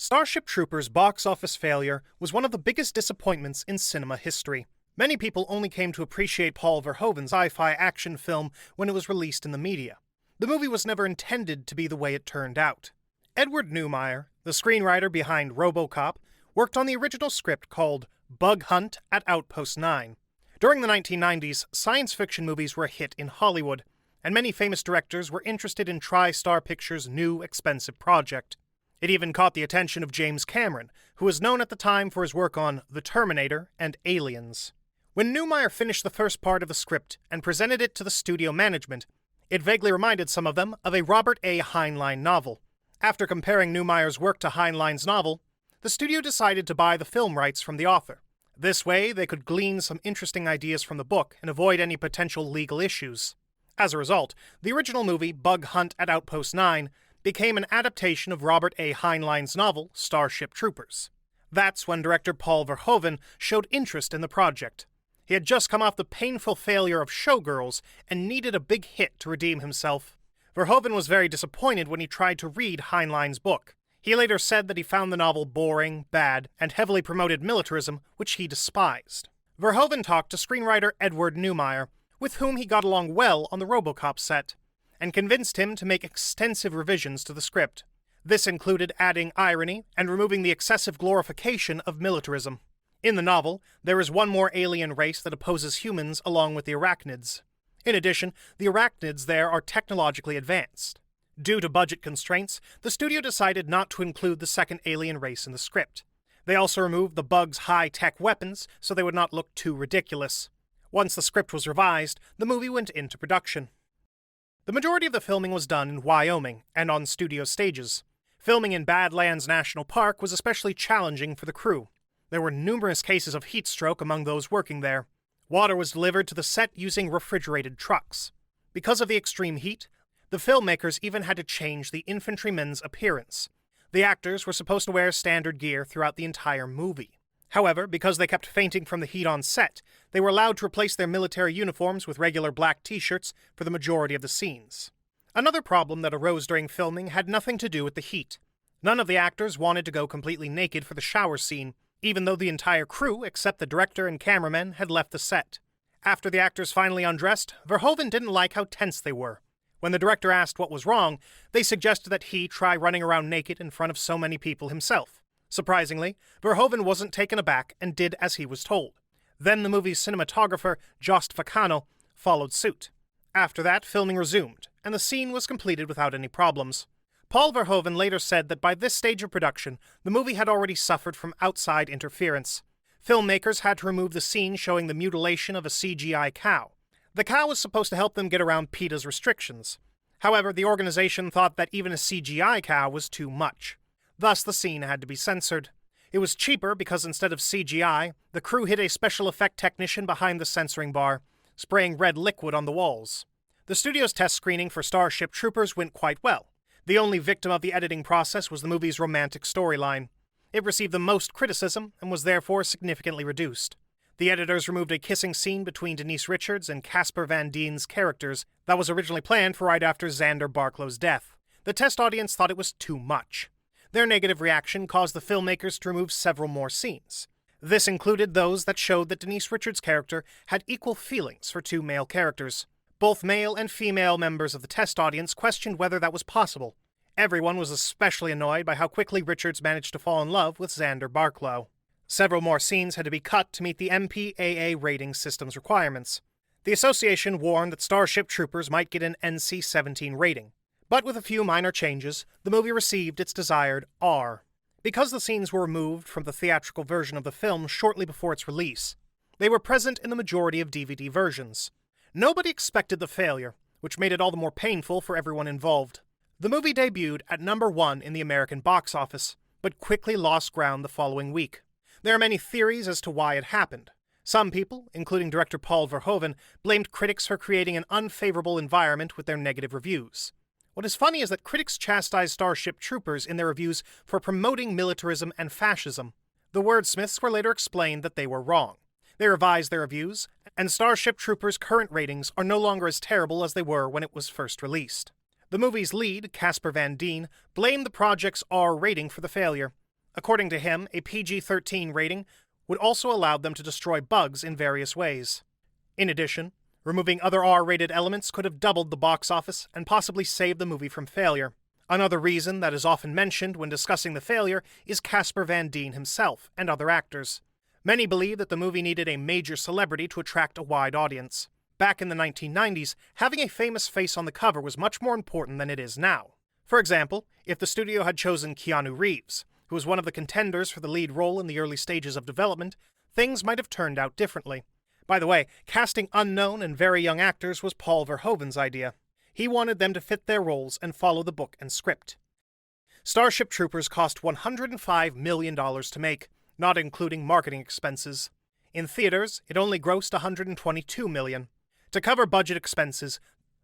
Starship Troopers' box office failure was one of the biggest disappointments in cinema history. Many people only came to appreciate Paul Verhoeven's sci-fi action film when it was released in the media. The movie was never intended to be the way it turned out. Edward Neumeier, the screenwriter behind RoboCop, worked on the original script called Bug Hunt at Outpost 9. During the 1990s, science fiction movies were a hit in Hollywood, and many famous directors were interested in TriStar Pictures' new, expensive project. It even caught the attention of James Cameron, who was known at the time for his work on The Terminator and Aliens. When Neumeier finished the first part of the script and presented it to the studio management, it vaguely reminded some of them of a Robert A. Heinlein novel. After comparing Neumeier's work to Heinlein's novel, the studio decided to buy the film rights from the author. This way, they could glean some interesting ideas from the book and avoid any potential legal issues. As a result, the original movie, Bug Hunt at Outpost 9, became an adaptation of Robert A. Heinlein's novel, Starship Troopers. That's when director Paul Verhoeven showed interest in the project. He had just come off the painful failure of Showgirls and needed a big hit to redeem himself. Verhoeven was very disappointed when he tried to read Heinlein's book. He later said that he found the novel boring, bad, and heavily promoted militarism, which he despised. Verhoeven talked to screenwriter Edward Neumeier, with whom he got along well on the RoboCop set, and convinced him to make extensive revisions to the script. This included adding irony and removing the excessive glorification of militarism. In the novel, there is one more alien race that opposes humans along with the arachnids. In addition, the arachnids there are technologically advanced. Due to budget constraints, the studio decided not to include the second alien race in the script. They also removed the bugs' high-tech weapons so they would not look too ridiculous. Once the script was revised, the movie went into production. The majority of the filming was done in Wyoming and on studio stages. Filming in Badlands National Park was especially challenging for the crew. There were numerous cases of heat stroke among those working there. Water was delivered to the set using refrigerated trucks. Because of the extreme heat, the filmmakers even had to change the infantrymen's appearance. The actors were supposed to wear standard gear throughout the entire movie. However, because they kept fainting from the heat on set, they were allowed to replace their military uniforms with regular black t-shirts for the majority of the scenes. Another problem that arose during filming had nothing to do with the heat. None of the actors wanted to go completely naked for the shower scene, even though the entire crew, except the director and cameramen, had left the set. After the actors finally undressed, Verhoeven didn't like how tense they were. When the director asked what was wrong, they suggested that he try running around naked in front of so many people himself. Surprisingly, Verhoeven wasn't taken aback and did as he was told. Then the movie's cinematographer, Jost Vacano, followed suit. After that, filming resumed, and the scene was completed without any problems. Paul Verhoeven later said that by this stage of production, the movie had already suffered from outside interference. Filmmakers had to remove the scene showing the mutilation of a CGI cow. The cow was supposed to help them get around PETA's restrictions. However, the organization thought that even a CGI cow was too much. Thus, the scene had to be censored. It was cheaper because instead of CGI, the crew hid a special effect technician behind the censoring bar, spraying red liquid on the walls. The studio's test screening for Starship Troopers went quite well. The only victim of the editing process was the movie's romantic storyline. It received the most criticism and was therefore significantly reduced. The editors removed a kissing scene between Denise Richards and Casper Van Dien's characters that was originally planned for right after Xander Barklow's death. The test audience thought it was too much. Their negative reaction caused the filmmakers to remove several more scenes. This included those that showed that Denise Richards' character had equal feelings for two male characters. Both male and female members of the test audience questioned whether that was possible. Everyone was especially annoyed by how quickly Richards managed to fall in love with Xander Barklow. Several more scenes had to be cut to meet the MPAA rating system's requirements. The association warned that Starship Troopers might get an NC-17 rating. But with a few minor changes, the movie received its desired R. Because the scenes were removed from the theatrical version of the film shortly before its release, they were present in the majority of DVD versions. Nobody expected the failure, which made it all the more painful for everyone involved. The movie debuted at number 1 in the American box office, but quickly lost ground the following week. There are many theories as to why it happened. Some people, including director Paul Verhoeven, blamed critics for creating an unfavorable environment with their negative reviews. What is funny is that critics chastised Starship Troopers in their reviews for promoting militarism and fascism. The wordsmiths were later explained that they were wrong. They revised their reviews, and Starship Troopers' current ratings are no longer as terrible as they were when it was first released. The movie's lead, Casper Van Dien, blamed the project's R rating for the failure. According to him, a PG-13 rating would also allow them to destroy bugs in various ways. In addition, removing other R-rated elements could have doubled the box office and possibly saved the movie from failure. Another reason that is often mentioned when discussing the failure is Casper Van Dien himself and other actors. Many believe that the movie needed a major celebrity to attract a wide audience. Back in the 1990s, having a famous face on the cover was much more important than it is now. For example, if the studio had chosen Keanu Reeves, who was one of the contenders for the lead role in the early stages of development, things might have turned out differently. By the way, casting unknown and very young actors was Paul Verhoeven's idea. He wanted them to fit their roles and follow the book and script. Starship Troopers cost $105 million to make, not including marketing expenses. In theaters, it only grossed $122 million. To cover budget expenses,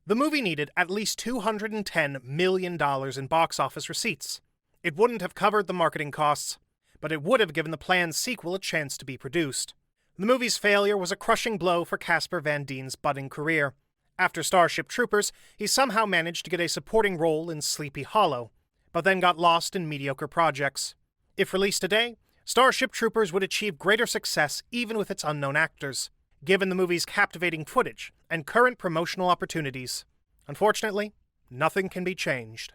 the movie needed at least $210 million in box office receipts. It wouldn't have covered the marketing costs, but it would have given the planned sequel a chance to be produced. The movie's failure was a crushing blow for Casper Van Dien's budding career. After Starship Troopers, he somehow managed to get a supporting role in Sleepy Hollow, but then got lost in mediocre projects. If released today, Starship Troopers would achieve greater success even with its unknown actors, given the movie's captivating footage and current promotional opportunities. Unfortunately, nothing can be changed.